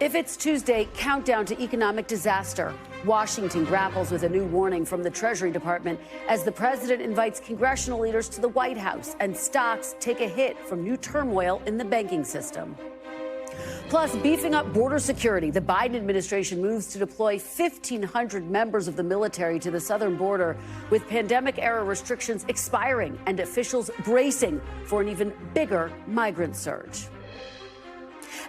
If it's Tuesday, countdown to economic disaster. Washington grapples with a new warning from the Treasury Department as the president invites congressional leaders to the White House and stocks take a hit from new turmoil in the banking system. Plus, beefing up border security, the Biden administration moves to deploy 1,500 members of the military to the southern border, with pandemic-era restrictions expiring and officials bracing for an even bigger migrant surge.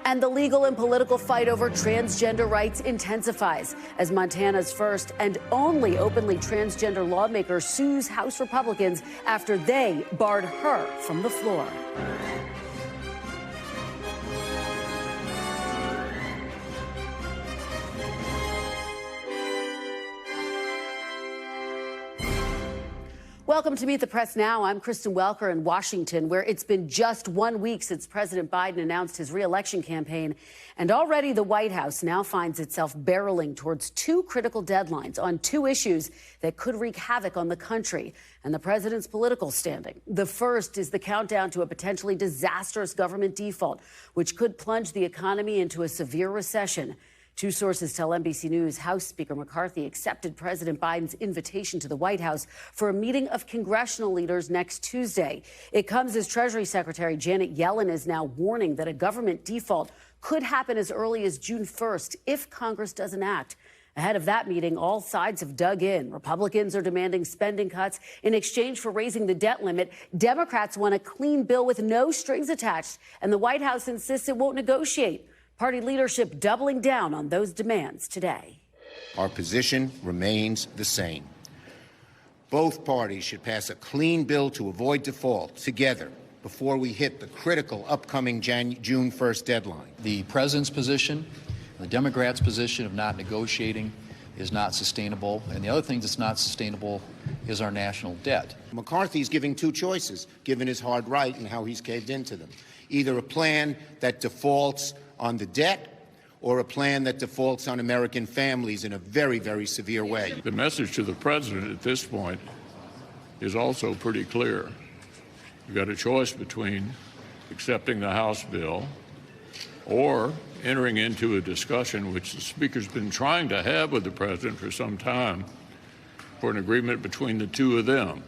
And the legal and political fight over transgender rights intensifies as Montana's first and only openly transgender lawmaker sues House Republicans after they barred her from the floor. Welcome to Meet the Press Now. I'm Kristen Welker in Washington, where it's been just 1 week since President Biden announced his re-election campaign. And already the White House now finds itself barreling towards two critical deadlines on two issues that could wreak havoc on the country and the president's political standing. The first is the countdown to a potentially disastrous government default, which could plunge the economy into a severe recession. Two sources tell NBC News House Speaker McCarthy accepted President Biden's invitation to the White House for a meeting of congressional leaders next Tuesday. It comes as Treasury Secretary Janet Yellen is now warning that a government default could happen as early as June 1st if Congress doesn't act. Ahead of that meeting, all sides have dug in. Republicans are demanding spending cuts in exchange for raising the debt limit. Democrats want a clean bill with no strings attached, and the White House insists it won't negotiate. Party leadership doubling down on those demands today. Our position remains the same. Both parties should pass a clean bill to avoid default together before we hit the critical upcoming June 1st deadline. The president's position, the Democrats' position of not negotiating is not sustainable. And the other thing that's not sustainable is our national debt. McCarthy's giving two choices, given his hard right and how he's caved into them. Either a plan that defaults on the debt or a plan that defaults on American families in a very, very severe way. The message to the president at this point is also pretty clear. You've got a choice between accepting the House bill or entering into a discussion which the Speaker's been trying to have with the president for some time for an agreement between the two of them.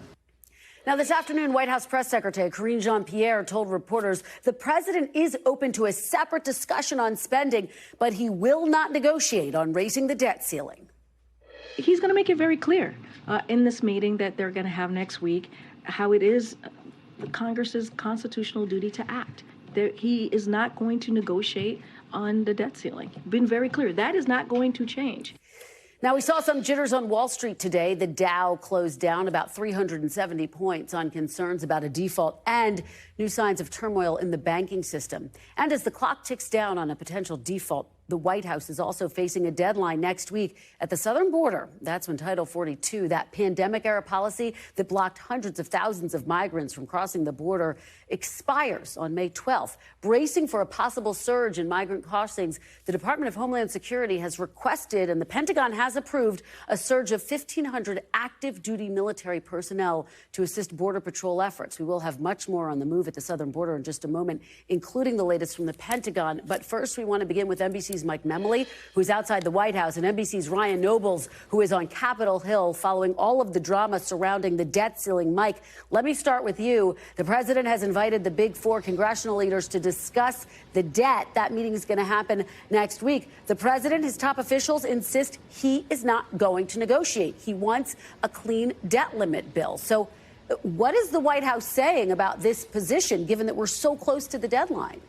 Now, this afternoon, White House Press Secretary Karine Jean-Pierre told reporters the president is open to a separate discussion on spending, but he will not negotiate on raising the debt ceiling. He's going to make it very clear in this meeting that they're going to have next week how it is Congress's constitutional duty to act. He is not going to negotiate on the debt ceiling. Been very clear. That is not going to change. Now, we saw some jitters on Wall Street today. The Dow closed down about 370 points on concerns about a default and new signs of turmoil in the banking system. And as the clock ticks down on a potential default, the White House is also facing a deadline next week at the southern border. That's when Title 42, that pandemic-era policy that blocked hundreds of thousands of migrants from crossing the border, expires on May 12th. Bracing for a possible surge in migrant crossings, the Department of Homeland Security has requested, and the Pentagon has approved, a surge of 1,500 active-duty military personnel to assist Border Patrol efforts. We will have much more on the move at the southern border in just a moment, including the latest from the Pentagon. But first, we want to begin with NBC's Mike Memoli, who's outside the White House, and NBC's Ryan Nobles, who is on Capitol Hill following all of the drama surrounding the debt ceiling. Mike, let me start with you. The president has invited the big four congressional leaders to discuss the debt. That meeting is going to happen next week. The president, his top officials insist he is not going to negotiate. He wants a clean debt limit bill. So what is the White House saying about this position, given that we're so close to the deadline?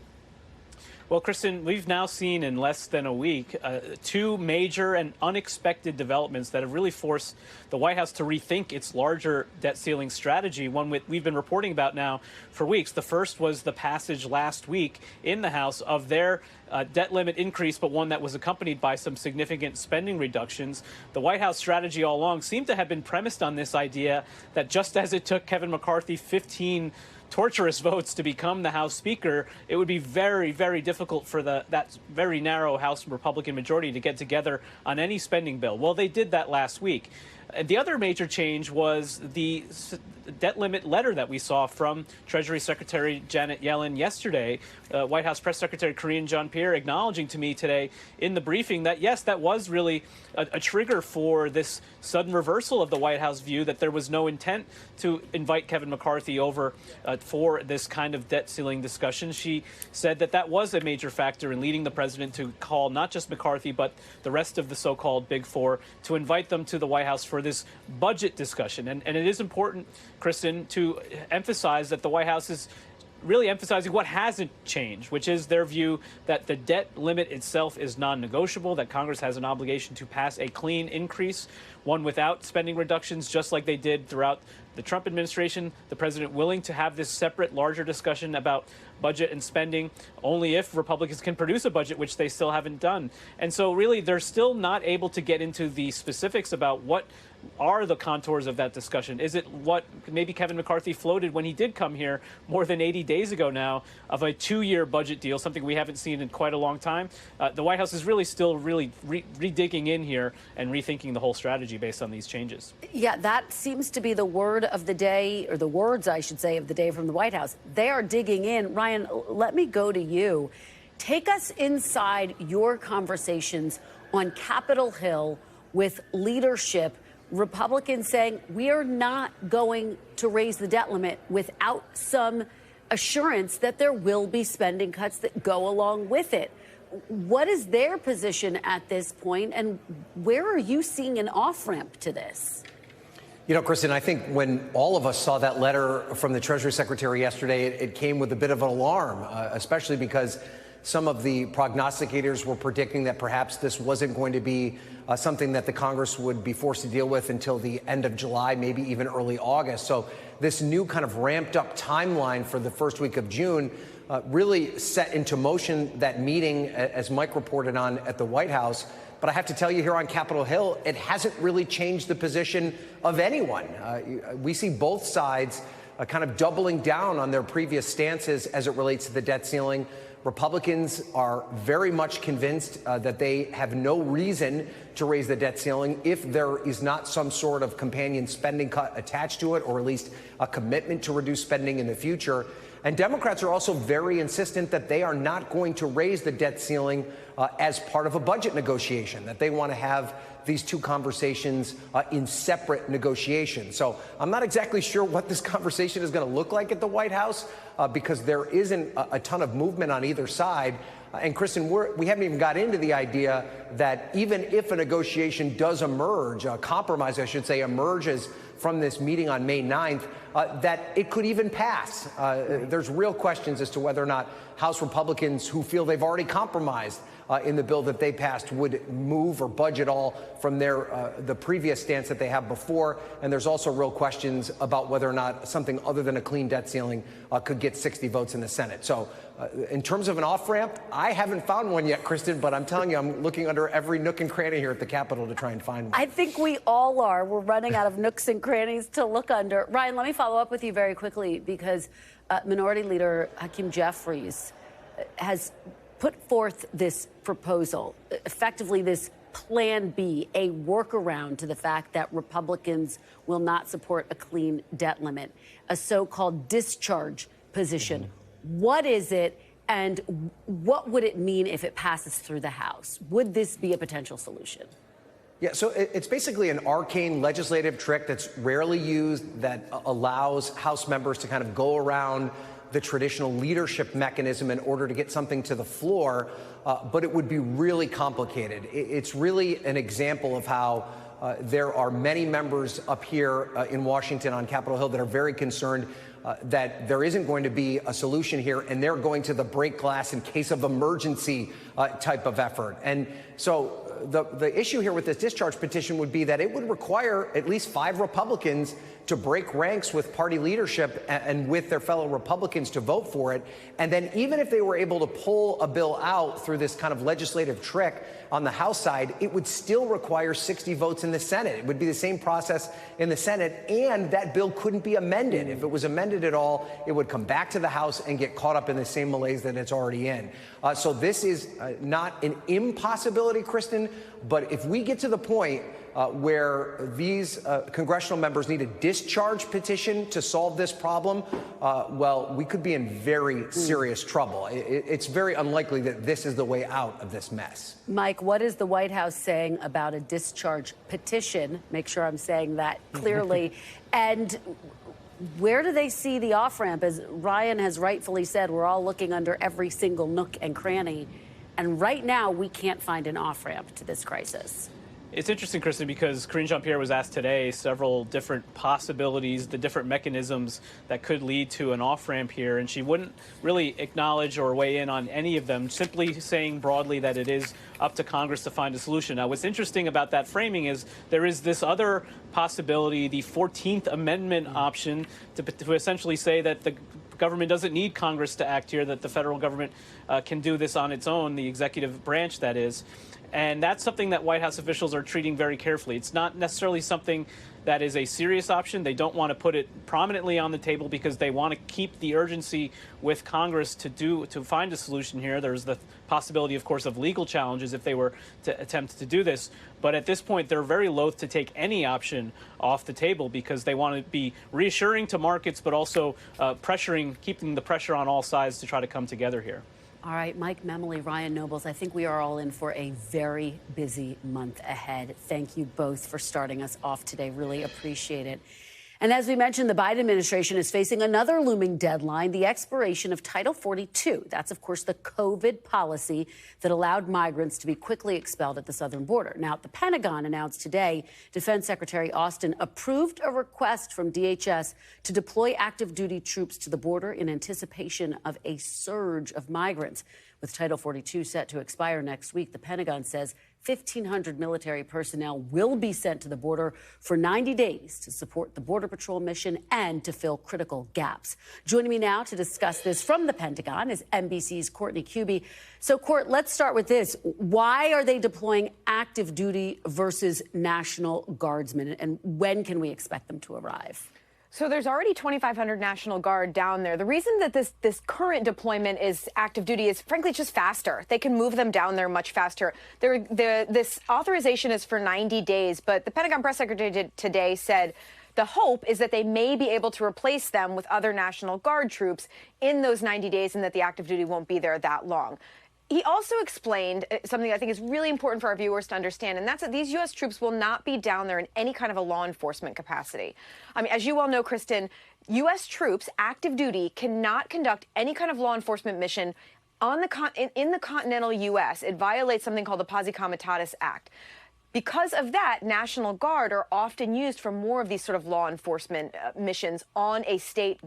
Well, Kristen, we've now seen in less than a week two major and unexpected developments that have really forced the White House to rethink its larger debt ceiling strategy, one we've been reporting about now for weeks. The first was the passage last week in the House of their debt limit increase, but one that was accompanied by some significant spending reductions. The White House strategy all along seemed to have been premised on this idea that just as it took Kevin McCarthy 15 torturous votes to become the House Speaker, it would be very, very difficult for that very narrow House Republican majority to get together on any spending bill. Well, they did that last week. The other major change was the debt limit letter that we saw from Treasury Secretary Janet Yellen yesterday. White House Press Secretary Karine Jean-Pierre acknowledging to me today in the briefing that, yes, that was really a trigger for this sudden reversal of the White House view that there was no intent to invite Kevin McCarthy over for this kind of debt ceiling discussion. She said that that was a major factor in leading the president to call not just McCarthy, but the rest of the so-called Big Four to invite them to the White House for this budget discussion. And it is important, Kristen, to emphasize that the White House is really emphasizing what hasn't changed, which is their view that the debt limit itself is non-negotiable, that Congress has an obligation to pass a clean increase, one without spending reductions, just like they did throughout the Trump administration. The president willing to have this separate, larger discussion about budget and spending only if Republicans can produce a budget, which they still haven't done. And so really, they're still not able to get into the specifics about what are the contours of that discussion. Is it what maybe Kevin McCarthy floated when he did come here more than 80 days ago now of a 2-year budget deal, something we haven't seen in quite a long time? The White House is really still redigging in here and rethinking the whole strategy based on these changes. Yeah, that seems to be the word of the day, or the words, I should say, of the day from the White House. They are digging in. Ryan, let me go to you. Take us inside your conversations on Capitol Hill with leadership, Republicans saying we are not going to raise the debt limit without some assurance that there will be spending cuts that go along with it. What is their position at this point, and where are you seeing an off-ramp to this? You know, Kristen, I think when all of us saw that letter from the Treasury Secretary yesterday, it came with a bit of an alarm, especially because some of the prognosticators were predicting that perhaps this wasn't going to be something that the Congress would be forced to deal with until the end of July, maybe even early August. So this new kind of ramped up timeline for the first week of June really set into motion that meeting, as Mike reported on, at the White House. But I have to tell you, here on Capitol Hill, it hasn't really changed the position of anyone. We see both sides kind of doubling down on their previous stances as it relates to the debt ceiling. Republicans are very much convinced that they have no reason to raise the debt ceiling if there is not some sort of companion spending cut attached to it, or at least a commitment to reduce spending in the future. And Democrats are also very insistent that they are not going to raise the debt ceiling as part of a budget negotiation, that they want to have these two conversations in separate negotiations. So I'm not exactly sure what this conversation is going to look like at the White House because there isn't a ton of movement on either side. And Kristen, we haven't even got into the idea that even if a negotiation does emerge, a compromise, I should say, emerges from this meeting on May 9th, that it could even pass. There's real questions as to whether or not House Republicans who feel they've already compromised in the bill that they passed would move or budge at all from the previous stance that they have before. And there's also real questions about whether or not something other than a clean debt ceiling could get 60 votes in the Senate. So in terms of an off-ramp, I haven't found one yet, Kristen, but I'm telling you, I'm looking under every nook and cranny here at the Capitol to try and find one. I think we all are. We're running out of nooks and crannies to look under. Ryan, let me follow up with you very quickly, because Minority Leader Hakeem Jeffries has put forth this proposal, effectively this Plan B, a workaround to the fact that Republicans will not support a clean debt limit, a so-called discharge position. Mm-hmm. What is it, and what would it mean if it passes through the House? Would this be a potential solution? Yeah, so it's basically an arcane legislative trick that's rarely used, that allows House members to kind of go around the traditional leadership mechanism in order to get something to the floor, but it would be really complicated. It's really an example of how there are many members up here in Washington on Capitol Hill that are very concerned that there isn't going to be a solution here, and they're going to the break glass in case of emergency type of effort. And so the issue here with this discharge petition would be that it would require at least 5 Republicans to break ranks with party leadership and with their fellow Republicans to vote for it. And then even if they were able to pull a bill out through this kind of legislative trick on the House side, it would still require 60 votes in the Senate. It would be the same process in the Senate, and that bill couldn't be amended. If it was amended at all, it would come back to the House and get caught up in the same malaise that it's already in. So this is not an impossibility, Kristen, but if we get to the point where these congressional members need a discharge petition to solve this problem, well, we could be in very serious trouble. It's very unlikely that this is the way out of this mess. Mike, what is the White House saying about a discharge petition? Make sure I'm saying that clearly. And where do they see the off-ramp? As Ryan has rightfully said, we're all looking under every single nook and cranny. And right now, we can't find an off-ramp to this crisis. It's interesting, Kristen, because Karine Jean-Pierre was asked today several different possibilities, the different mechanisms that could lead to an off-ramp here, and she wouldn't really acknowledge or weigh in on any of them, simply saying broadly that it is up to Congress to find a solution. Now, what's interesting about that framing is there is this other possibility, the 14th Amendment option, to essentially say that the government doesn't need Congress to act here, that the federal government can do this on its own, the executive branch, that is. And that's something that White House officials are treating very carefully. It's not necessarily something that is a serious option. They don't want to put it prominently on the table because they want to keep the urgency with Congress to find a solution here. There's the possibility, of course, of legal challenges if they were to attempt to do this. But at this point, they're very loath to take any option off the table because they want to be reassuring to markets, but also keeping the pressure on all sides to try to come together here. All right, Mike Memoli, Ryan Nobles, I think we are all in for a very busy month ahead. Thank you both for starting us off today. Really appreciate it. And as we mentioned, the Biden administration is facing another looming deadline, the expiration of Title 42. That's, of course, the COVID policy that allowed migrants to be quickly expelled at the southern border. Now, the Pentagon announced today Defense Secretary Austin approved a request from DHS to deploy active duty troops to the border in anticipation of a surge of migrants. With Title 42 set to expire next week, the Pentagon says 1,500 military personnel will be sent to the border for 90 days to support the Border Patrol mission and to fill critical gaps. Joining me now to discuss this from the Pentagon is NBC's Courtney Kube. So, Court, let's start with this. Why are they deploying active duty versus National Guardsmen, and when can we expect them to arrive? So there's already 2,500 National Guard down there. The reason that this current deployment is active duty is, frankly, just faster. They can move them down there much faster. This authorization is for 90 days, but the Pentagon press secretary today said the hope is that they may be able to replace them with other National Guard troops in those 90 days and that the active duty won't be there that long. He also explained something I think is really important for our viewers to understand, and that's that these U.S. troops will not be down there in any kind of a law enforcement capacity. I mean, as you well know, Kristen, U.S. troops, active duty, cannot conduct any kind of law enforcement mission on in the continental U.S. It violates something called the Posse Comitatus Act. Because of that, National Guard are often used for more of these sort of law enforcement missions on a state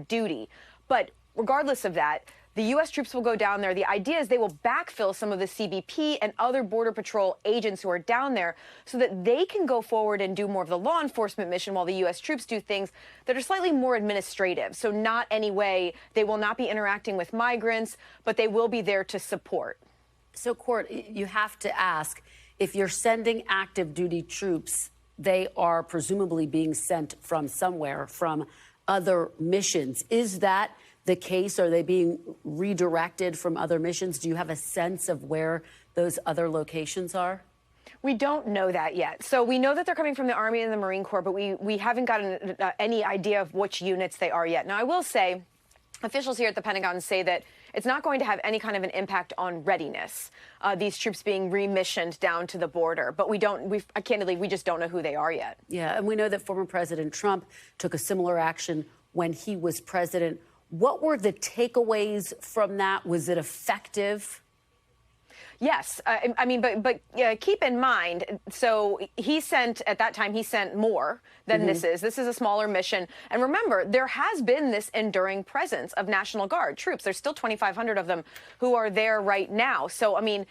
duty. But regardless of that, the U.S. troops will go down there. The idea is they will backfill some of the CBP and other Border Patrol agents who are down there so that they can go forward and do more of the law enforcement mission while the U.S. troops do things that are slightly more administrative. So not anyway, they will not be interacting with migrants, but they will be there to support. So, Court, you have to ask, if you're sending active duty troops, they are presumably being sent from somewhere, from other missions. Is that the case? Are they being redirected from other missions? Do you have a sense of where those other locations are? We don't know that yet. So we know that they're coming from the Army and the Marine Corps, but we haven't gotten any idea of which units they are yet. Now, I will say, officials here at the Pentagon say that it's not going to have any kind of an impact on readiness, these troops being remissioned down to the border. But candidly, we just don't know who they are yet. Yeah, and we know that former President Trump took a similar action when he was president. What were the takeaways from that? Was it effective? Yes. I mean, but keep in mind, so at that time, he sent more than this is. This is a smaller mission. And remember, there has been this enduring presence of National Guard troops. There's still 2,500 of them who are there right now. So, I mean,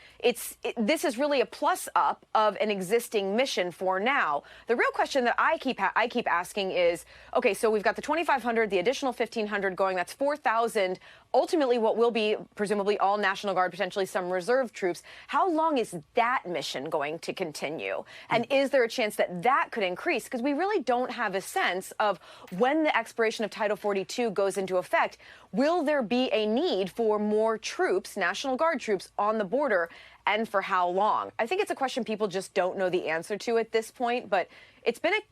this is really a plus up of an existing mission for now. The real question that I keep asking is, okay, so we've got the 2,500, the additional 1,500 going, that's 4,000 ultimately what will be presumably all National Guard, potentially some reserve troops. How long is that mission going to continue? And is there a chance that that could increase? Because we really don't have a sense of when the expiration of Title 42 goes into effect. Will there be a need for more troops, National Guard troops, on the border, and for how long? I think it's a question people just don't know the answer to at this point, but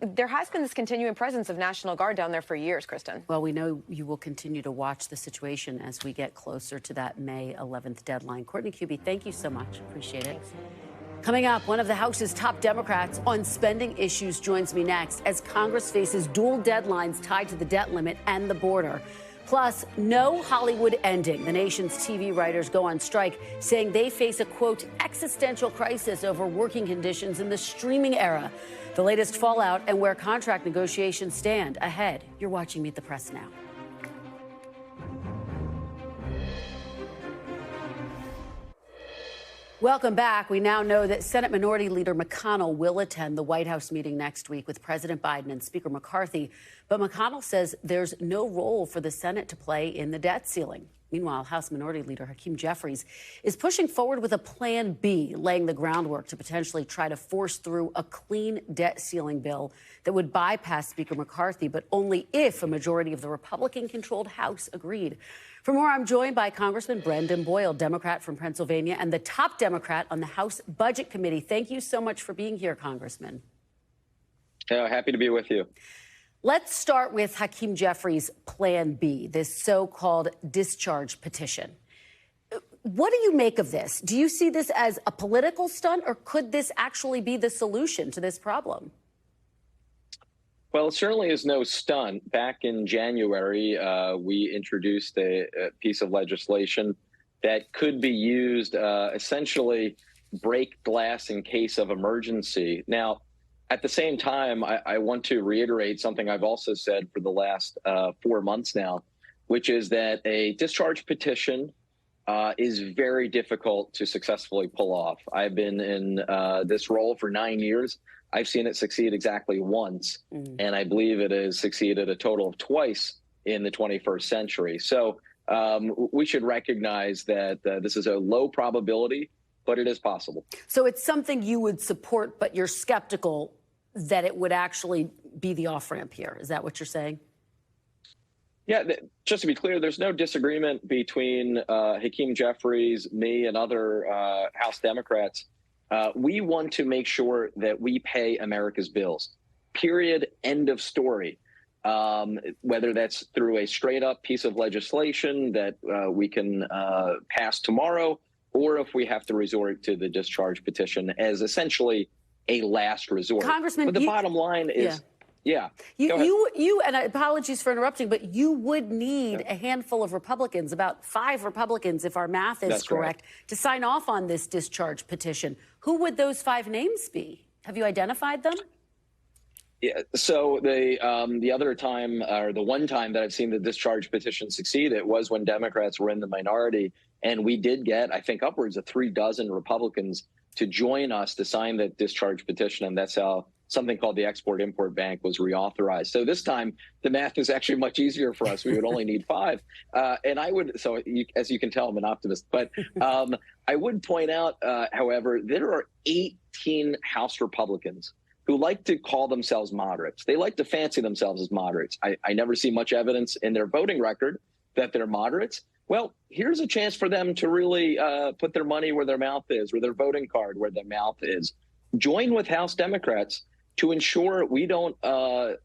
there has been this continuing presence of National Guard down there for years, Kristen. Well, we know you will continue to watch the situation as we get closer to that May 11th deadline. Courtney Kube, thank you so much. Appreciate it. Thanks. Coming up, one of the House's top Democrats on spending issues joins me next as Congress faces dual deadlines tied to the debt limit and the border. Plus, no Hollywood ending. The nation's TV writers go on strike, saying they face a, quote, existential crisis over working conditions in the streaming era. The latest fallout and where contract negotiations stand ahead. You're watching Meet the Press now. Welcome back. We now know that Senate Minority Leader McConnell will attend the White House meeting next week with President Biden and Speaker McCarthy. But McConnell says there's no role for the Senate to play in the debt ceiling. Meanwhile, House Minority Leader Hakeem Jeffries is pushing forward with a Plan B, laying the groundwork to potentially try to force through a clean debt ceiling bill that would bypass Speaker McCarthy, but only if a majority of the Republican-controlled House agreed. For more, I'm joined by Congressman Brendan Boyle, Democrat from Pennsylvania and the top Democrat on the House Budget Committee. Thank you so much for being here, Congressman. Happy to be with you. Let's start with Hakeem Jeffries' Plan B, this so-called discharge petition. What do you make of this? Do you see this as a political stunt, or could this actually be the solution to this problem? Well, it certainly is no stunt. Back in January, we introduced a piece of legislation that could be used essentially break glass in case of emergency. Now, at the same time, I want to reiterate something I've also said for the last 4 months now, which is that a discharge petition is very difficult to successfully pull off. I've been in this role for 9 years. I've seen it succeed exactly once, and I believe it has succeeded a total of twice in the 21st century. So we should recognize that this is a low probability, but it is possible. So it's something you would support, but you're skeptical that it would actually be the off-ramp here. Is that what you're saying? Yeah, just to be clear, there's no disagreement between Hakeem Jeffries, me, and other House Democrats. We want to make sure that we pay America's bills, period, end of story. Whether that's through a straight up piece of legislation that we can pass tomorrow, or if we have to resort to the discharge petition as essentially a last resort. Congressman, but the bottom line is, you and apologies for interrupting, but you would need a handful of Republicans, about 5 Republicans, if our math is correct, to sign off on this discharge petition. Who would those 5 names be? Have you identified them? Yeah. So the other time, or the one time that I've seen the discharge petition succeed, it was when Democrats were in the minority, and we did get, I think, upwards of 36 Republicans to join us to sign that discharge petition, and that's how something called the Export-Import Bank was reauthorized. So this time, the math is actually much easier for us. We would only need 5. And I would, as you can tell, I'm an optimist. But I would point out, however, there are 18 House Republicans who like to call themselves moderates. They like to fancy themselves as moderates. I never see much evidence in their voting record that they're moderates. Well, here's a chance for them to really put their money where their mouth is, or their voting card where their mouth is. Join with House Democrats to ensure we don't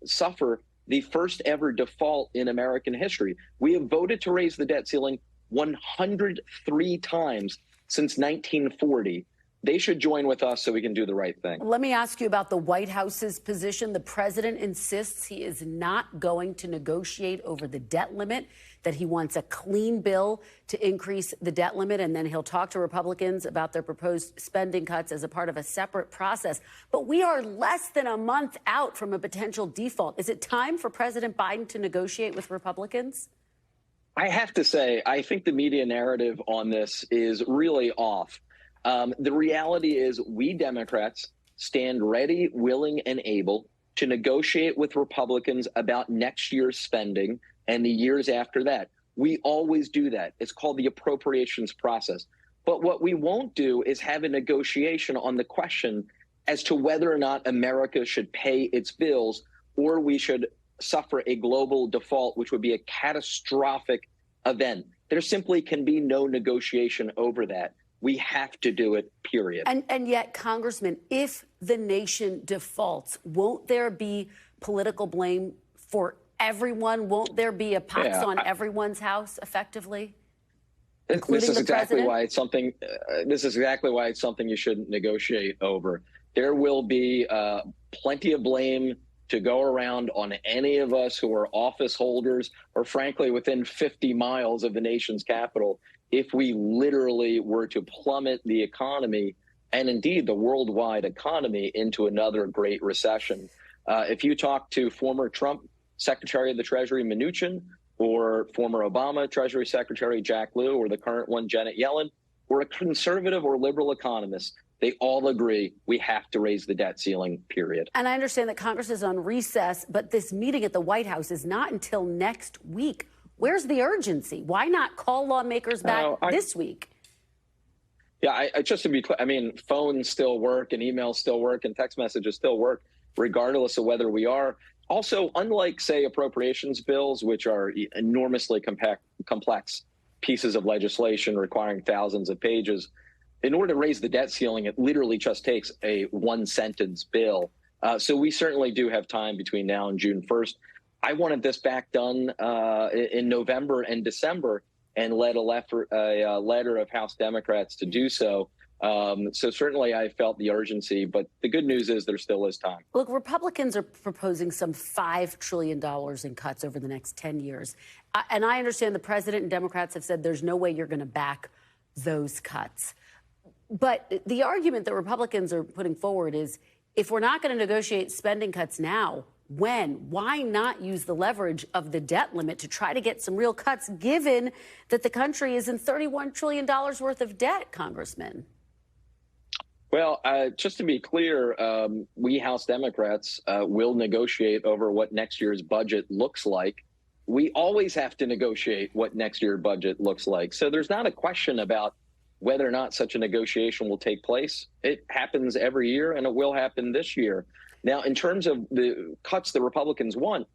suffer the first ever default in American history. We have voted to raise the debt ceiling 103 times since 1940. They should join with us so we can do the right thing. Let me ask you about the White House's position. The president insists he is not going to negotiate over the debt limit, that he wants a clean bill to increase the debt limit, and then he'll talk to Republicans about their proposed spending cuts as a part of a separate process. But we are less than a month out from a potential default. Is it time for President Biden to negotiate with Republicans? I have to say, I think the media narrative on this is really off. The reality is we Democrats stand ready, willing, and able to negotiate with Republicans about next year's spending and the years after that. We always do that. It's called the appropriations process. But what we won't do is have a negotiation on the question as to whether or not America should pay its bills or we should suffer a global default, which would be a catastrophic event. There simply can be no negotiation over that. We have to do it, period. And yet, Congressman, if the nation defaults, won't there be political blame for everyone? Won't there be a pox on everyone's house, effectively? This is exactly why it's something. This is exactly why it's something you shouldn't negotiate over. There will be plenty of blame to go around on any of us who are office holders, or frankly, within 50 miles of the nation's capital, if we literally were to plummet the economy and indeed the worldwide economy into another great recession. If you talk to former Trump Secretary of the Treasury Mnuchin, or former Obama Treasury Secretary Jack Lew, or the current one, Janet Yellen, or a conservative or liberal economist, they all agree we have to raise the debt ceiling, period. And I understand that Congress is on recess, but this meeting at the White House is not until next week. Where's the urgency? Why not call lawmakers back this week? Yeah, just to be clear, I mean, phones still work and emails still work and text messages still work, regardless of whether we are. Also, unlike, say, appropriations bills, which are enormously complex pieces of legislation requiring thousands of pages, in order to raise the debt ceiling, it literally just takes a one-sentence bill. So we certainly do have time between now and June 1st. I wanted this back done in November and December and led a letter of House Democrats to do so. So certainly I felt the urgency, but the good news is there still is time. Look, Republicans are proposing some $5 trillion in cuts over the next 10 years. And I understand the president and Democrats have said there's no way you're going to back those cuts. But the argument that Republicans are putting forward is, if we're not going to negotiate spending cuts now, when? Why not use the leverage of the debt limit to try to get some real cuts, given that the country is in $31 trillion worth of debt, Congressman? Well, just to be clear, we House Democrats will negotiate over what next year's budget looks like. We always have to negotiate what next year's budget looks like. So there's not a question about whether or not such a negotiation will take place. It happens every year, and it will happen this year. Now, in terms of the cuts the Republicans want,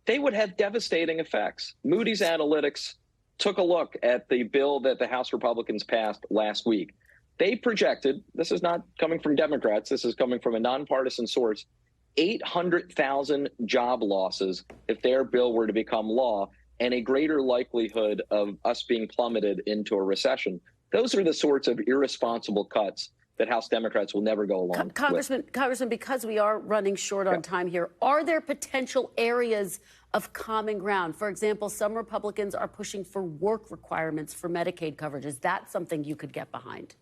they would have devastating effects. Moody's Analytics took a look at the bill that the House Republicans passed last week. They projected, this is not coming from Democrats, this is coming from a nonpartisan source, 800,000 job losses if their bill were to become law, and a greater likelihood of us being plummeted into a recession. Those are the sorts of irresponsible cuts that House Democrats will never go along with. Congressman, because we are running short on time here, are there potential areas of common ground? For example, some Republicans are pushing for work requirements for Medicaid coverage. Is that something you could get behind?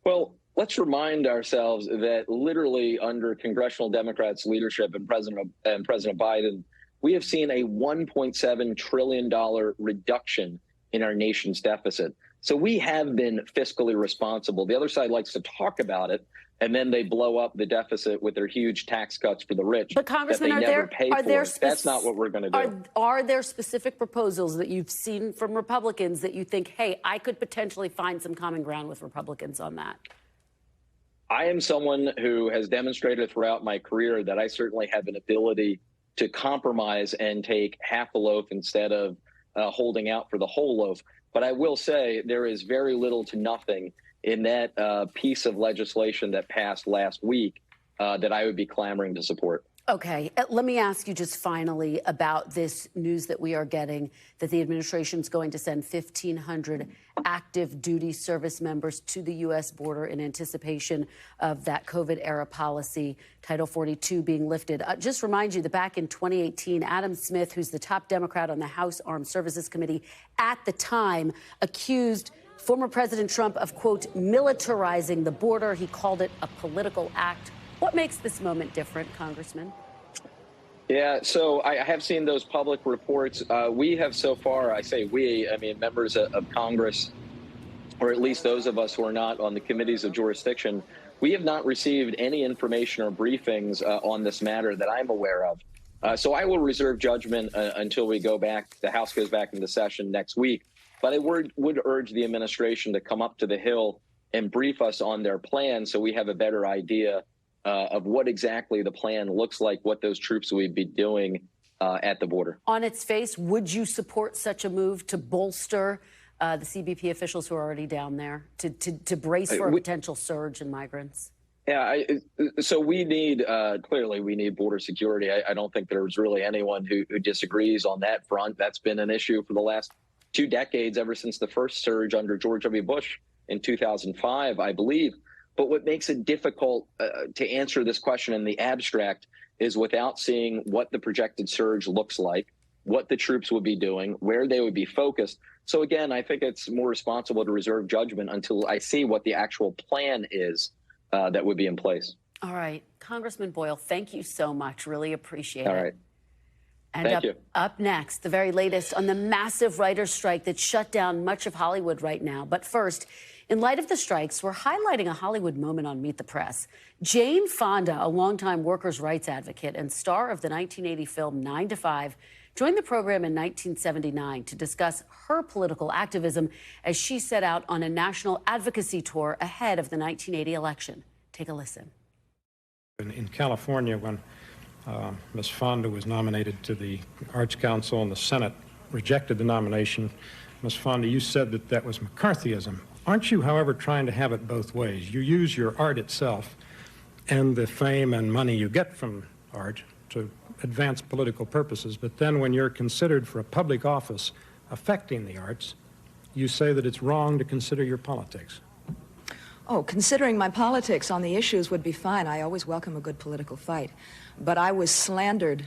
Well, let's remind ourselves that literally under congressional Democrats' leadership and President Biden, we have seen a $1.7 trillion reduction in our nation's deficit. So we have been fiscally responsible. The other side likes to talk about it, and then they blow up the deficit with their huge tax cuts for the rich. But Congressman, that's not what we're going to do. Are there specific proposals that you've seen from Republicans that you think, hey, I could potentially find some common ground with Republicans on that? I am someone who has demonstrated throughout my career that I certainly have an ability to compromise and take half a loaf instead of holding out for the whole loaf. But I will say there is very little to nothing in that piece of legislation that passed last week that I would be clamoring to support. Okay. Let me ask you just finally about this news that we are getting, that the administration is going to send 1,500 active duty service members to the U.S. border in anticipation of that COVID-era policy, Title 42, being lifted. Just remind you that back in 2018, Adam Smith, who's the top Democrat on the House Armed Services Committee at the time, accused former President Trump of, quote, militarizing the border. He called it a political act. What makes this moment different, Congressman? Yeah, so I have seen those public reports. We have so far, I say we, I mean members of Congress, or at least those of us who are not on the committees of jurisdiction, we have not received any information or briefings on this matter that I'm aware of. So I will reserve judgment until we go back. The House goes back into session next week. But I would urge the administration to come up to the Hill and brief us on their plan so we have a better idea of what exactly the plan looks like, what those troops would be doing at the border. On its face, would you support such a move to bolster the CBP officials who are already down there to brace for a potential surge in migrants? Yeah, so we need, clearly we need border security. I don't think there's really anyone who disagrees on that front. That's been an issue for the last 2 decades, ever since the first surge under George W. Bush in 2005, I believe. But what makes it difficult to answer this question in the abstract is without seeing what the projected surge looks like, what the troops would be doing, where they would be focused. So again, I think it's more responsible to reserve judgment until I see what the actual plan is that would be in place. All right. Congressman Boyle, thank you so much. Really appreciate it. All right. And thank you. Up next, the very latest on the massive writers' strike that shut down much of Hollywood right now. But first, in light of the strikes, we're highlighting a Hollywood moment on Meet the Press. Jane Fonda, a longtime workers' rights advocate and star of the 1980 film 9 to 5, joined the program in 1979 to discuss her political activism as she set out on a national advocacy tour ahead of the 1980 election. Take a listen. In California, when Ms. Fonda was nominated to the Arts Council and the Senate rejected the nomination, Ms. Fonda, you said that that was McCarthyism. Aren't you, however, trying to have it both ways? You use your art itself and the fame and money you get from art to advance political purposes, but then when you're considered for a public office affecting the arts, you say that it's wrong to consider your politics. Oh, considering my politics on the issues would be fine. I always welcome a good political fight. But I was slandered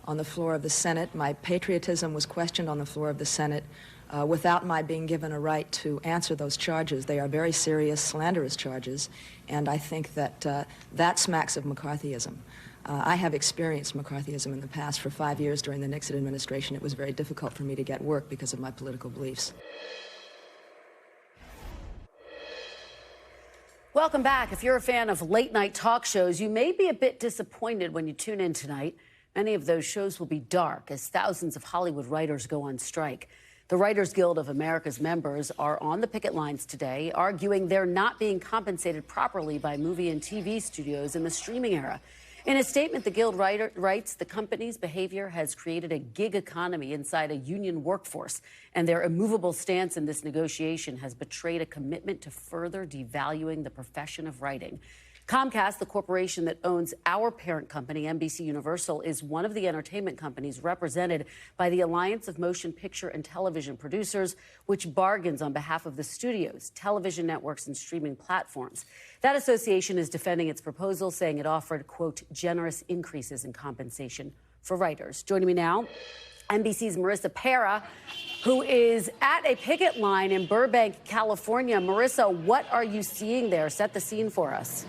on the floor of the Senate. My patriotism was questioned on the floor of the Senate without my being given a right to answer those charges. They are very serious, slanderous charges, and I think that that smacks of McCarthyism. I have experienced McCarthyism in the past. For 5 years during the Nixon administration, it was very difficult for me to get work because of my political beliefs. Welcome back. If you're a fan of late-night talk shows, you may be a bit disappointed when you tune in tonight. Many of those shows will be dark as thousands of Hollywood writers go on strike. The Writers Guild of America's members are on the picket lines today, arguing they're not being compensated properly by movie and TV studios in the streaming era. In a statement, the Guild writes the company's behavior has created a gig economy inside a union workforce, and their immovable stance in this negotiation has betrayed a commitment to further devaluing the profession of writing. Comcast, the corporation that owns our parent company, NBC Universal, is one of the entertainment companies represented by the Alliance of Motion Picture and Television Producers, which bargains on behalf of the studios, television networks, and streaming platforms. That association is defending its proposal, saying it offered, quote, generous increases in compensation for writers. Joining me now, NBC's Marissa Pera, who is at a picket line in Burbank, California. Marissa, what are you seeing there? Set the scene for us.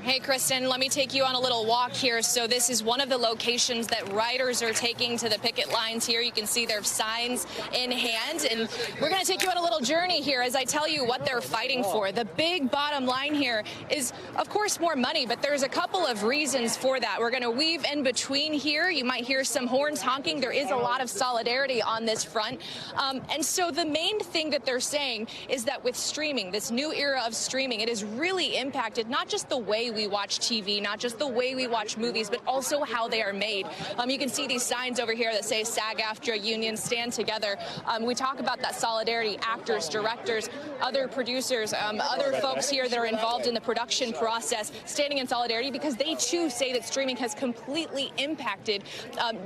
Hey, Kristen, let me take you on a little walk here. So this is one of the locations that writers are taking to the picket lines here. You can see their signs in hand, and we're going to take you on a little journey here as I tell you what they're fighting for. The big bottom line here is, of course, more money, but there's a couple of reasons for that. We're going to weave in between here. You might hear some horns honking. There is a lot of solidarity on this front. And so the main thing that they're saying is that with streaming, this new era of streaming, it has really impacted not just the way we watch TV, not just the way we watch movies, but also how they are made. You can see these signs over here that say SAG-AFTRA unions stand together. We talk about that solidarity, actors, directors, other producers, other folks here that are involved in the production process standing in solidarity because they too say that streaming has completely impacted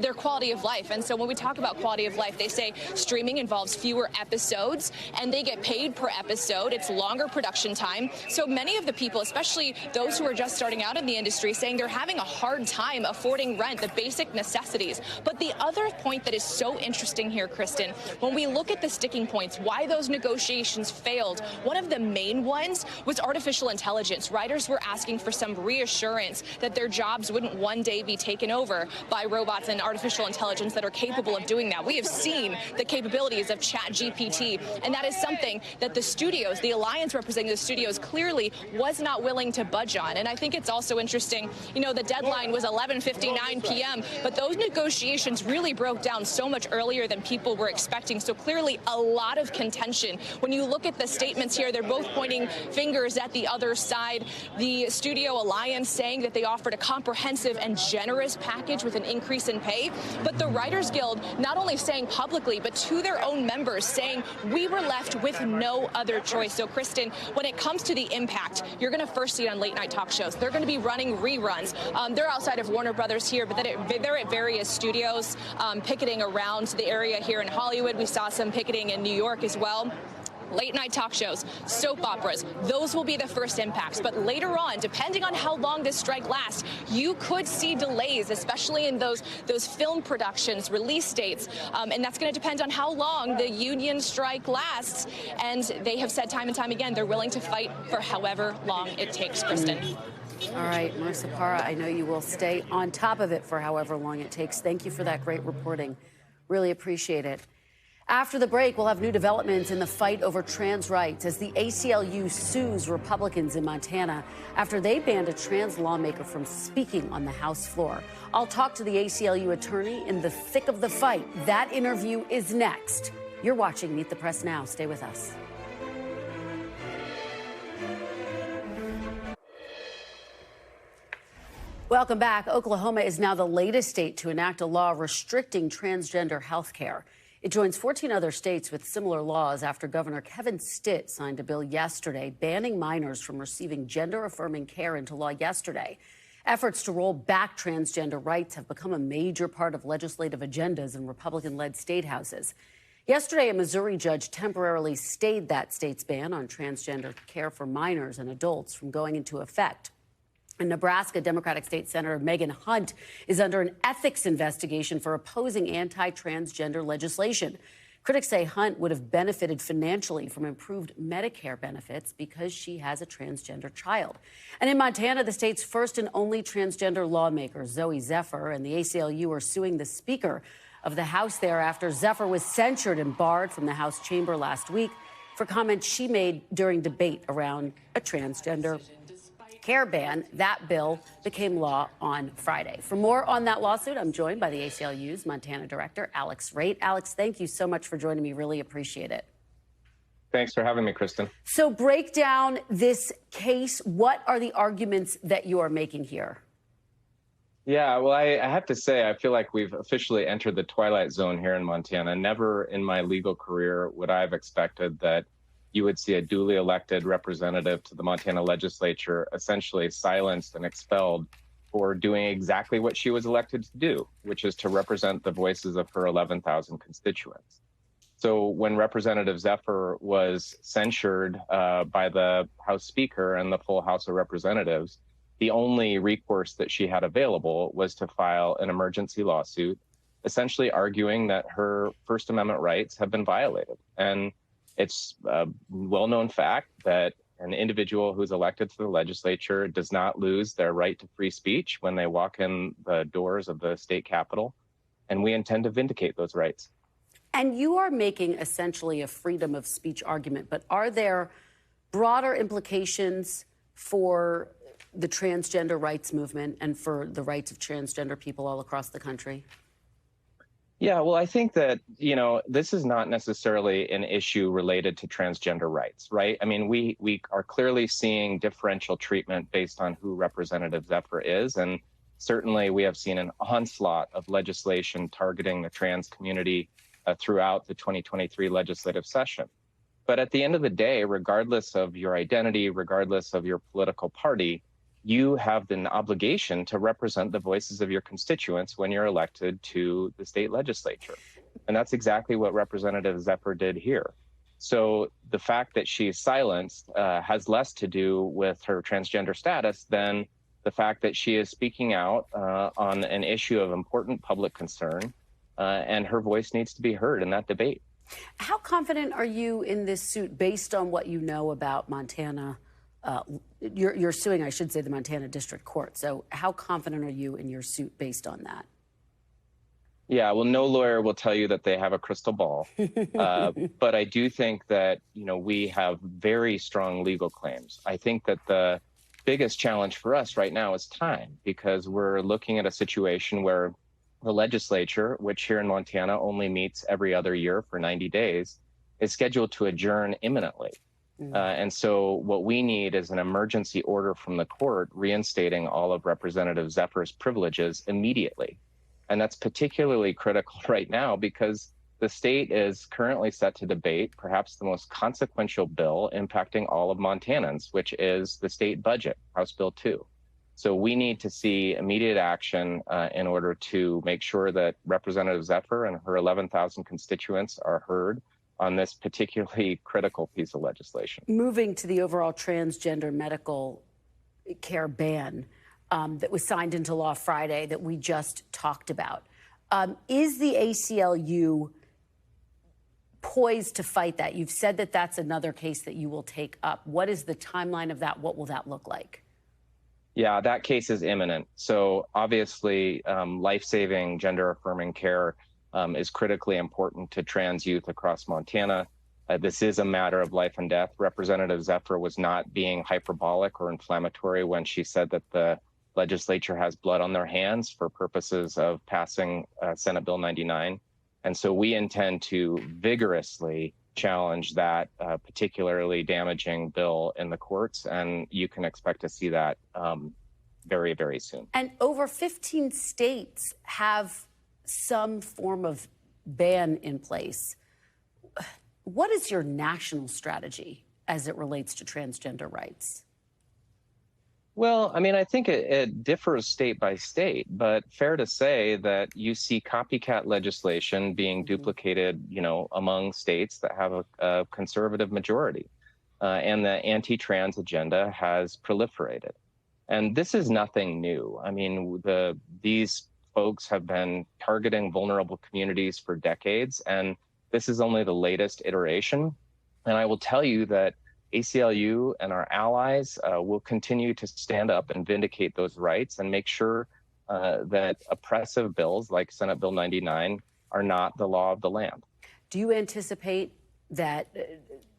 their quality of life. And so when we talk about quality of life, they say streaming involves fewer episodes and they get paid per episode. It's longer production time. So many of the people, especially those who are just starting out in the industry, saying they're having a hard time affording rent, the basic necessities. But the other point that is so interesting here, Kristen, when we look at the sticking points, why those negotiations failed, one of the main ones was artificial intelligence. Writers were asking for some reassurance that their jobs wouldn't one day be taken over by robots and artificial intelligence that are capable of doing that. We have seen the capabilities of ChatGPT, and that is something that the studios, the alliance representing the studios, clearly was not willing to budge on. And I think it's also interesting, the deadline was 11:59 p.m., but those negotiations really broke down so much earlier than people were expecting. So clearly a lot of contention. When you look at the statements here, they're both pointing fingers at the other side. The Studio Alliance saying that they offered a comprehensive and generous package with an increase in pay, but the Writers Guild not only saying publicly, but to their own members saying we were left with no other choice. So, Kristen, when it comes to the impact, you're going to first see it on late night talk shows. They're going to be running reruns. They're outside of Warner Brothers here, but they're at various studios picketing around the area here in Hollywood. We saw some picketing in New York as well. Late night talk shows, soap operas, those will be the first impacts. But later on, depending on how long this strike lasts, you could see delays, especially in those film productions, release dates. And that's going to depend on how long the union strike lasts. And they have said time and time again, they're willing to fight for however long it takes, Kristen. All right, Marissa Parra, I know you will stay on top of it for however long it takes. Thank you for that great reporting. Really appreciate it. After the break, we'll have new developments in the fight over trans rights as the ACLU sues Republicans in Montana after they banned a trans lawmaker from speaking on the House floor. I'll talk to the ACLU attorney in the thick of the fight. That interview is next. You're watching Meet the Press Now. Stay with us. Welcome back. Oklahoma is now the latest state to enact a law restricting transgender health care. It joins 14 other states with similar laws after Governor Kevin Stitt signed a bill yesterday banning minors from receiving gender-affirming care into law yesterday. Efforts to roll back transgender rights have become a major part of legislative agendas in Republican-led state houses. Yesterday, a Missouri judge temporarily stayed that state's ban on transgender care for minors and adults from going into effect. In Nebraska, Democratic State Senator Megan Hunt is under an ethics investigation for opposing anti-transgender legislation. Critics say Hunt would have benefited financially from improved Medicare benefits because she has a transgender child. And in Montana, the state's first and only transgender lawmaker, Zoe Zephyr, and the ACLU are suing the Speaker of the House there after Zephyr was censured and barred from the House chamber last week for comments she made during debate around a transgender care ban. That bill became law on Friday. For more on that lawsuit, I'm joined by the ACLU's Montana director, Alex Raitt. Alex, thank you so much for joining me. Really appreciate it. Thanks for having me, Kristen. So break down this case. What are the arguments that you are making here? Yeah, well, I have to say, I feel like we've officially entered the twilight zone here in Montana. Never in my legal career would I have expected that you would see a duly elected representative to the Montana legislature essentially silenced and expelled for doing exactly what she was elected to do, which is to represent the voices of her 11,000 constituents. So when Representative Zephyr was censured by the House Speaker and the full House of Representatives, the only recourse that she had available was to file an emergency lawsuit, essentially arguing that her First Amendment rights have been violated. And it's a well-known fact that an individual who's elected to the legislature does not lose their right to free speech when they walk in the doors of the state capitol, and we intend to vindicate those rights. And you are making essentially a freedom of speech argument, but are there broader implications for the transgender rights movement and for the rights of transgender people all across the country? Yeah, well, I think that, this is not necessarily an issue related to transgender rights, right? I mean, we are clearly seeing differential treatment based on who Representative Zephyr is. And certainly we have seen an onslaught of legislation targeting the trans community throughout the 2023 legislative session. But at the end of the day, regardless of your identity, regardless of your political party, you have an obligation to represent the voices of your constituents when you're elected to the state legislature. And that's exactly what Representative Zephyr did here. So the fact that she's silenced has less to do with her transgender status than the fact that she is speaking out on an issue of important public concern, and her voice needs to be heard in that debate. How confident are you in this suit based on what you know about Montana? You're suing, I should say, the Montana District Court. So how confident are you in your suit based on that? Yeah, well, no lawyer will tell you that they have a crystal ball. But I do think that, we have very strong legal claims. I think that the biggest challenge for us right now is time, because we're looking at a situation where the legislature, which here in Montana only meets every other year for 90 days, is scheduled to adjourn imminently. And so what we need is an emergency order from the court reinstating all of Representative Zephyr's privileges immediately. And that's particularly critical right now because the state is currently set to debate perhaps the most consequential bill impacting all of Montanans, which is the state budget, House Bill 2. So we need to see immediate action in order to make sure that Representative Zephyr and her 11,000 constituents are heard on this particularly critical piece of legislation. Moving to the overall transgender medical care ban that was signed into law Friday that we just talked about, is the ACLU poised to fight that? You've said that that's another case that you will take up. What is the timeline of that? What will that look like? Yeah, that case is imminent. So obviously, life-saving, gender-affirming care is critically important to trans youth across Montana. This is a matter of life and death. Representative Zephyr was not being hyperbolic or inflammatory when she said that the legislature has blood on their hands for purposes of passing Senate Bill 99. And so we intend to vigorously challenge that particularly damaging bill in the courts, and you can expect to see that very, very soon. And over 15 states have some form of ban in place. What is your national strategy as it relates to transgender rights? Well, I mean, I think it differs state by state, but fair to say that you see copycat legislation being duplicated, you know, among states that have a conservative majority, and the anti-trans agenda has proliferated. And this is nothing new. I mean, these folks have been targeting vulnerable communities for decades, and this is only the latest iteration. And I will tell you that ACLU and our allies will continue to stand up and vindicate those rights and make sure that oppressive bills like Senate Bill 99 are not the law of the land. Do you anticipate that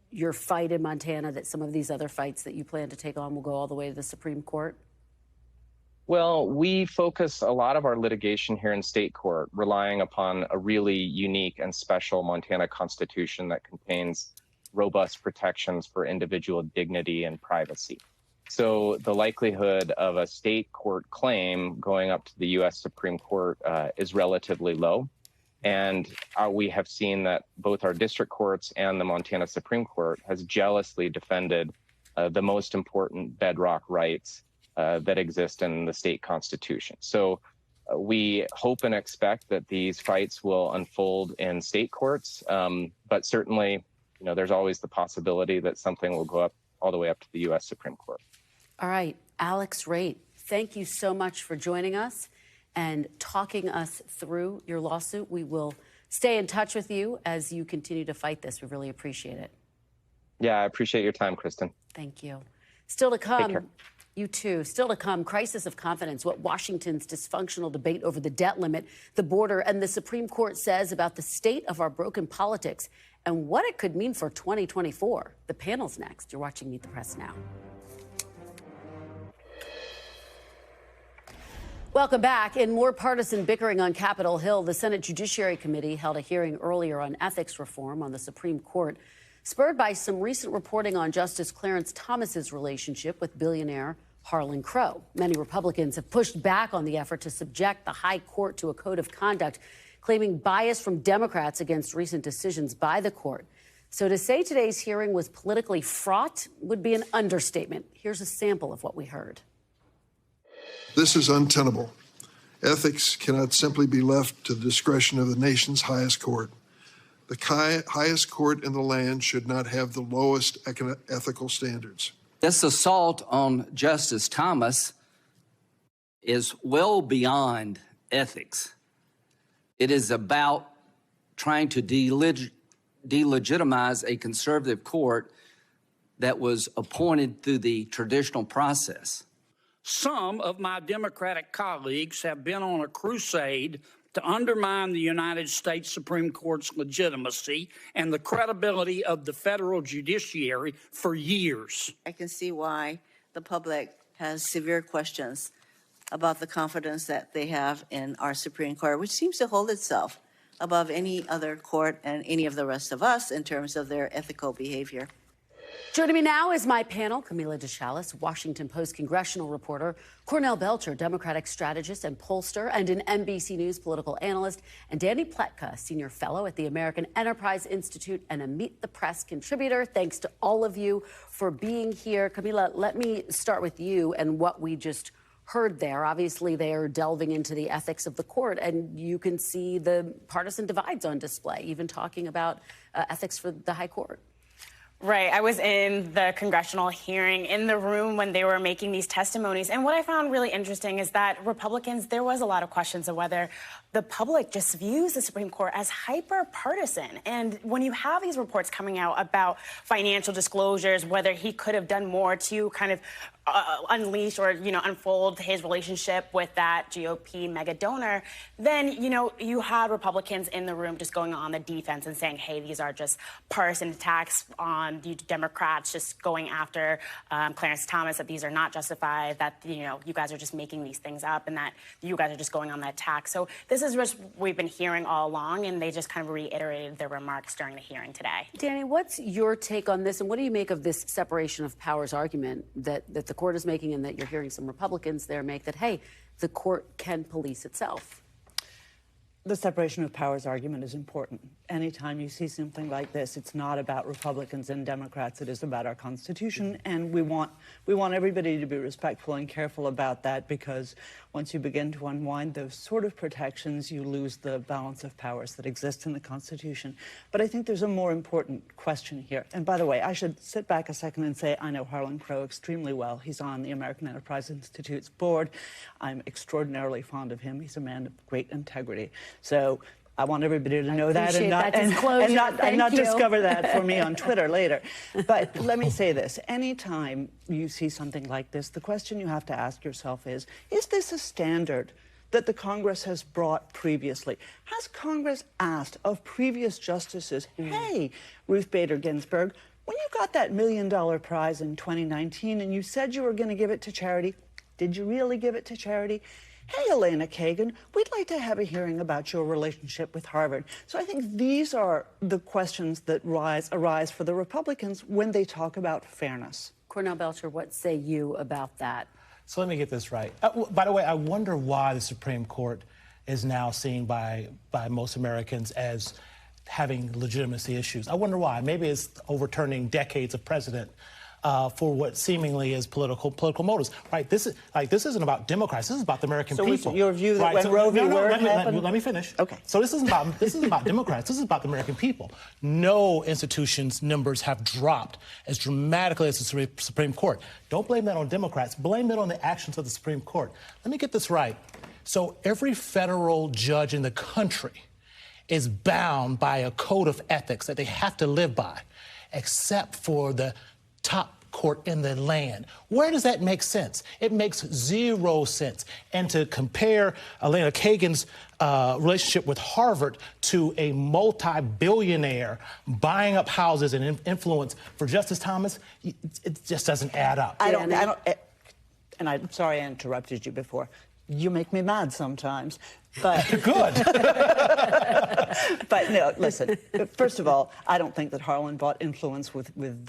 your fight in Montana, that some of these other fights that you plan to take on will go all the way to the Supreme Court? Well, we focus a lot of our litigation here in state court, relying upon a really unique and special Montana Constitution that contains robust protections for individual dignity and privacy. So the likelihood of a state court claim going up to the U.S. Supreme Court is relatively low. And we have seen that both our district courts and the Montana Supreme Court has jealously defended the most important bedrock rights that exist in the state constitution. So we hope and expect that these fights will unfold in state courts, but certainly, you know, there's always the possibility that something will go up all the way up to the U.S. Supreme Court. All right, Alex Raitt, thank you so much for joining us and talking us through your lawsuit. We will stay in touch with you as you continue to fight this. We really appreciate it. Yeah, I appreciate your time, Kristen. Thank you. Still to come. Take care. You too. Still to come, crisis of confidence, what Washington's dysfunctional debate over the debt limit, the border, and the Supreme Court says about the state of our broken politics and what it could mean for 2024. The panel's next. You're watching Meet the Press now. Welcome back. In more partisan bickering on Capitol Hill, the Senate Judiciary Committee held a hearing earlier on ethics reform on the Supreme Court, spurred by some recent reporting on Justice Clarence Thomas's relationship with billionaire Harlan Crow. Many Republicans have pushed back on the effort to subject the high court to a code of conduct, claiming bias from Democrats against recent decisions by the court. So to say today's hearing was politically fraught would be an understatement. Here's a sample of what we heard. This is untenable. Ethics cannot simply be left to the discretion of the nation's highest court. The highest court in the land should not have the lowest ethical standards. This assault on Justice Thomas is well beyond ethics. It is about trying to delegitimize a conservative court that was appointed through the traditional process. Some of my Democratic colleagues have been on a crusade to undermine the United States Supreme Court's legitimacy and the credibility of the federal judiciary for years. I can see why the public has severe questions about the confidence that they have in our Supreme Court, which seems to hold itself above any other court and any of the rest of us in terms of their ethical behavior. Joining me now is my panel, Camila DeChalis, Washington Post congressional reporter, Cornell Belcher, Democratic strategist and pollster, and an NBC News political analyst, and Danny Pletka, senior fellow at the American Enterprise Institute and a Meet the Press contributor. Thanks to all of you for being here. Camila, let me start with you and what we just heard there. Obviously, they are delving into the ethics of the court, and you can see the partisan divides on display, even talking about ethics for the high court. Right. I was in the congressional hearing in the room when they were making these testimonies. And what I found really interesting is that Republicans, there was a lot of questions of whether the public just views the Supreme Court as hyper-partisan. And when you have these reports coming out about financial disclosures, whether he could have done more to kind of unleash or, unfold his relationship with that GOP mega donor, then, you had Republicans in the room just going on the defense and saying, hey, these are just partisan attacks on the Democrats, just going after Clarence Thomas, that these are not justified, that, you guys are just making these things up and that you guys are just going on the attack. So this is what we've been hearing all along, and they just kind of reiterated their remarks during the hearing today. Danny, what's your take on this, and what do you make of this separation of powers argument that the court is making and that you're hearing some Republicans there make, that, hey, the court can police itself? The separation of powers argument is important. Anytime you see something like this, it's not about Republicans and Democrats. It is about our Constitution, and we want everybody to be respectful and careful about that, because once you begin to unwind those sort of protections, you lose the balance of powers that exist in the Constitution. But I think there's a more important question here. And by the way, I should sit back a second and say I know Harlan Crow extremely well. He's on the American Enterprise Institute's board. I'm extraordinarily fond of him. He's a man of great integrity. So I want everybody to know that and not discover that for me on Twitter later. But let me say this. Anytime you see something like this, the question you have to ask yourself is this a standard that the Congress has brought previously? Has Congress asked of previous justices, hey, Ruth Bader Ginsburg, when you got that $1 million prize in 2019 and you said you were going to give it to charity, did you really give it to charity? Hey, Elena Kagan, we'd like to have a hearing about your relationship with Harvard. So I think these are the questions that arise for the Republicans when they talk about fairness. Cornell Belcher, what say you about that? So let me get this right. By the way, I wonder why the Supreme Court is now seen by most Americans as having legitimacy issues. I wonder why. Maybe it's overturning decades of precedent for what seemingly is political motives, right? This isn't about Democrats. This is about the American people. So your view that when Roe v. Wade happened? Let me finish. Okay. So this isn't about Democrats. This is about the American people. No institution's numbers have dropped as dramatically as the Supreme Court. Don't blame that on Democrats. Blame it on the actions of the Supreme Court. Let me get this right. So every federal judge in the country is bound by a code of ethics that they have to live by, except for the top court in the land. Where does that make sense? It makes zero sense. And to compare Elena Kagan's relationship with Harvard to a multi-billionaire buying up houses and influence for Justice Thomas, it just doesn't add up. And I'm sorry I interrupted you before. You make me mad sometimes. But good. But no, listen. First of all, I don't think that Harlan bought influence with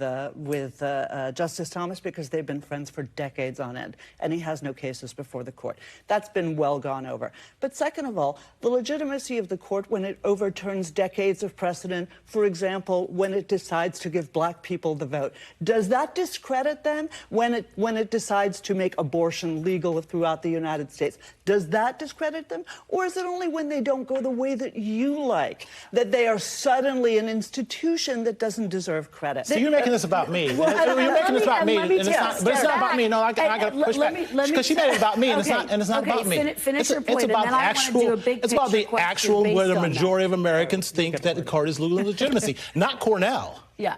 Justice Thomas, because they've been friends for decades on end, and he has no cases before the court. That's been well gone over. But second of all, the legitimacy of the court when it overturns decades of precedent, for example, when it decides to give black people the vote, does that discredit them when it decides to make abortion legal throughout the United States? Does that discredit them? Or is it only when they don't go the way that you like, that they are suddenly an institution that doesn't deserve credit? So you're making this about me. You're making this about me, but it's not about me. No, I got to push back. Because she made it about me, and it's not about me. Finish your point, and then I want to do a big picture. It's about the actual where the majority of Americans think that the court is losing legitimacy, not Cornell. Yeah.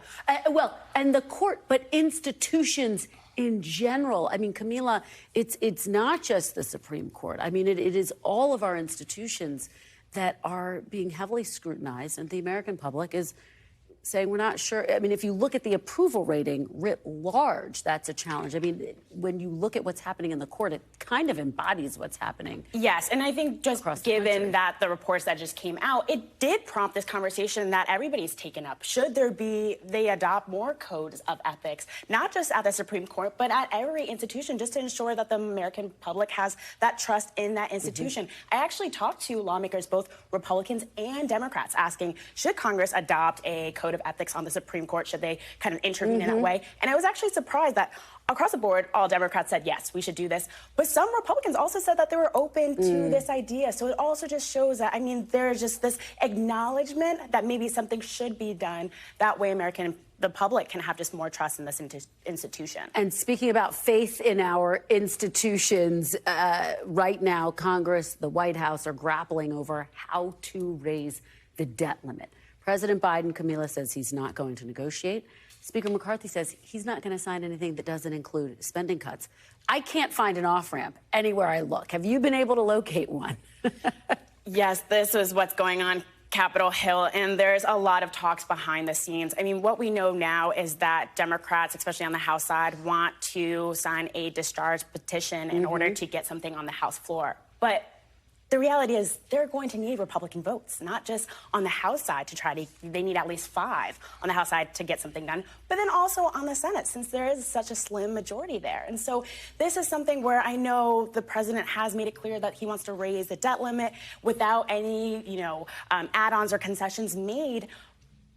And the court, but institutions in general. I mean, Camila, it's not just the Supreme Court. I mean, it is all of our institutions that are being heavily scrutinized, and the American public is saying we're not sure. I mean, if you look at the approval rating writ large, that's a challenge. I mean, when you look at what's happening in the court, it kind of embodies what's happening. Yes, and I think just given that the reports that just came out, it did prompt this conversation that everybody's taken up. Should they adopt more codes of ethics, not just at the Supreme Court, but at every institution, just to ensure that the American public has that trust in that institution? I actually talked to lawmakers, both Republicans and Democrats, asking, should Congress adopt a code of ethics on the Supreme Court? Should they kind of intervene in that way? And I was actually surprised that across the board, all Democrats said, yes, we should do this. But some Republicans also said that they were open to this idea. So it also just shows that, I mean, there's just this acknowledgement that maybe something should be done. That way the public can have just more trust in this institution. And speaking about faith in our institutions, right now, Congress, the White House are grappling over how to raise the debt limit. President Biden, Camila, says he's not going to negotiate. Speaker McCarthy says he's not going to sign anything that doesn't include spending cuts. I can't find an off-ramp anywhere I look. Have you been able to locate one? Yes, this is what's going on Capitol Hill, and there's a lot of talks behind the scenes. I mean, what we know now is that Democrats, especially on the House side, want to sign a discharge petition in order to get something on the House floor. But the reality is they're going to need Republican votes, not just on the House side they need at least 5 on the House side to get something done, but then also on the Senate, since there is such a slim majority there. And so this is something where I know the president has made it clear that he wants to raise the debt limit without any, add-ons or concessions made.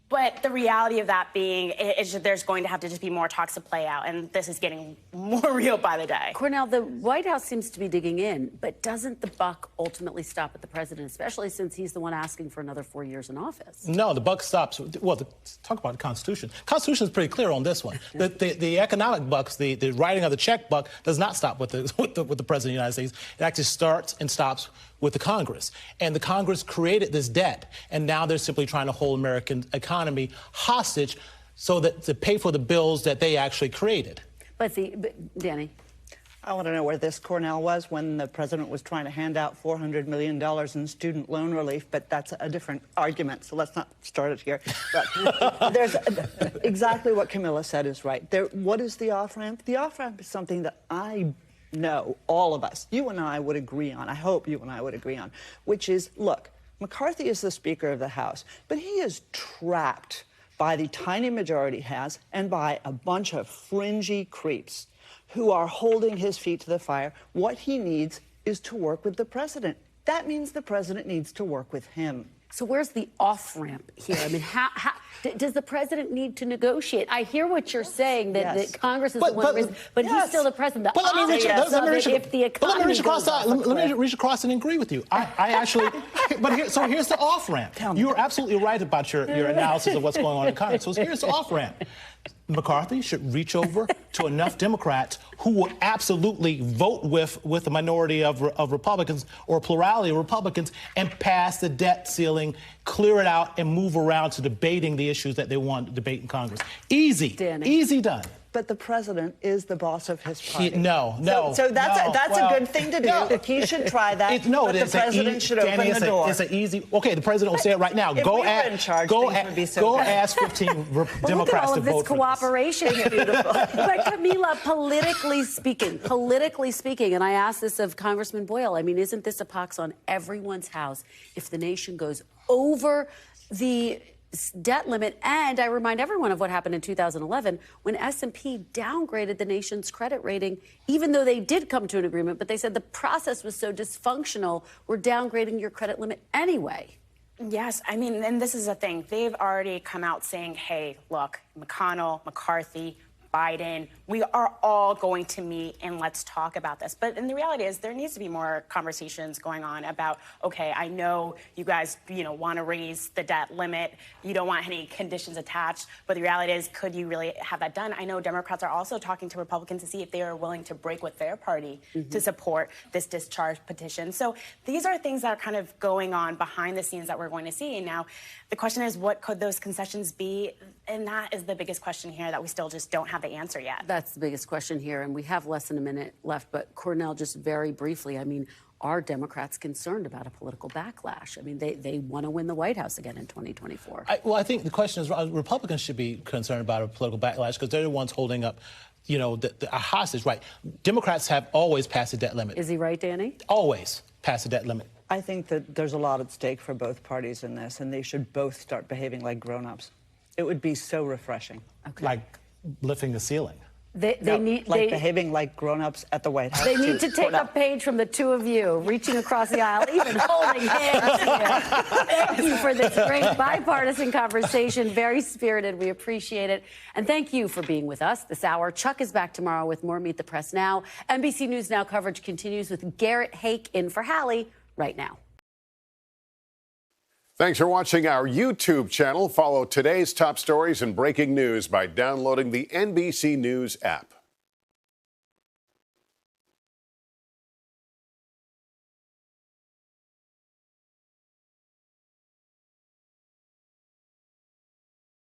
But the reality of that being is that there's going to have to just be more talks to play out, and this is getting more real by the day. Cornell, the White House seems to be digging in, but doesn't the buck ultimately stop at the president, especially since he's the one asking for another 4 years in office? No, the buck stops. Well, talk about the Constitution. The Constitution is pretty clear on this one. The economic bucks, the writing of the check buck, does not stop with the President of the United States. It actually starts and stops with the Congress. And the Congress created this debt, and now they're simply trying to hold American economy hostage so that to pay for the bills that they actually created. But Danny? I want to know where this Cornell was when the president was trying to hand out $400 million in student loan relief, but that's a different argument, so let's not start it here. But there's exactly what Camilla said is right. What is the off-ramp? The off-ramp is something that I know all of us, you and I would agree on, I hope you and I would agree on, which is, look, McCarthy is the Speaker of the House, but he is trapped by the tiny majority he has and by a bunch of fringy creeps who are holding his feet to the fire. What he needs is to work with the president. That means the president needs to work with him. So where's the off-ramp here? I mean, how does the president need to negotiate? I hear what you're saying, that Congress is the one, but he's still the president. But let me reach across and agree with you. I actually, so here's the off-ramp. You're absolutely right about your analysis of what's going on in Congress. So here's the off-ramp. McCarthy should reach over to enough Democrats who will absolutely vote with a minority of Republicans or a plurality of Republicans and pass the debt ceiling, clear it out, and move around to debating the issues that they want to debate in Congress. Easy. Danny. Easy done. But the president is the boss of his party. No. So that's a good thing to do. He should try that. The president should open the door. It's an easy. Okay, the president will say it right now. Go ask 15 Democrats to vote for this. Look at all of this cooperation. Beautiful. But Camila, politically speaking, and I asked this of Congressman Boyle, I mean, isn't this a pox on everyone's house if the nation goes over the debt limit? And I remind everyone of what happened in 2011 when S&P downgraded the nation's credit rating, even though they did come to an agreement, but they said the process was so dysfunctional, we're downgrading your credit limit anyway. Yes, I mean, and this is the thing. They've already come out saying, hey, look, McConnell, McCarthy, Biden, we are all going to meet and let's talk about this. But the reality is there needs to be more conversations going on about, okay, I know you guys, want to raise the debt limit. You don't want any conditions attached. But the reality is, could you really have that done? I know Democrats are also talking to Republicans to see if they are willing to break with their party to support this discharge petition. So these are things that are kind of going on behind the scenes that we're going to see. And now the question is, what could those concessions be? And that is the biggest question here that we still just don't have the answer yet. That's the biggest question here, and we have less than a minute left. But Cornell, just very briefly, I mean, are Democrats concerned about a political backlash? I mean, they want to win the White House again in 2024. I think the question is Republicans should be concerned about a political backlash because they're the ones holding up, a hostage, right? Democrats have always passed the debt limit. Is he right, Danny? Always passed the debt limit. I think that there's a lot at stake for both parties in this, and they should both start behaving like grown-ups. It would be so refreshing. Okay. Like lifting the ceiling. Behaving like grown-ups at the White House. They need to take a page from the two of you, reaching across the aisle, even holding hands. Thank you for this great bipartisan conversation. Very spirited. We appreciate it. And thank you for being with us this hour. Chuck is back tomorrow with more Meet the Press Now. NBC News Now coverage continues with Garrett Hake in for Hallie right now. Thanks for watching our YouTube channel. Follow today's top stories and breaking news by downloading the NBC News app.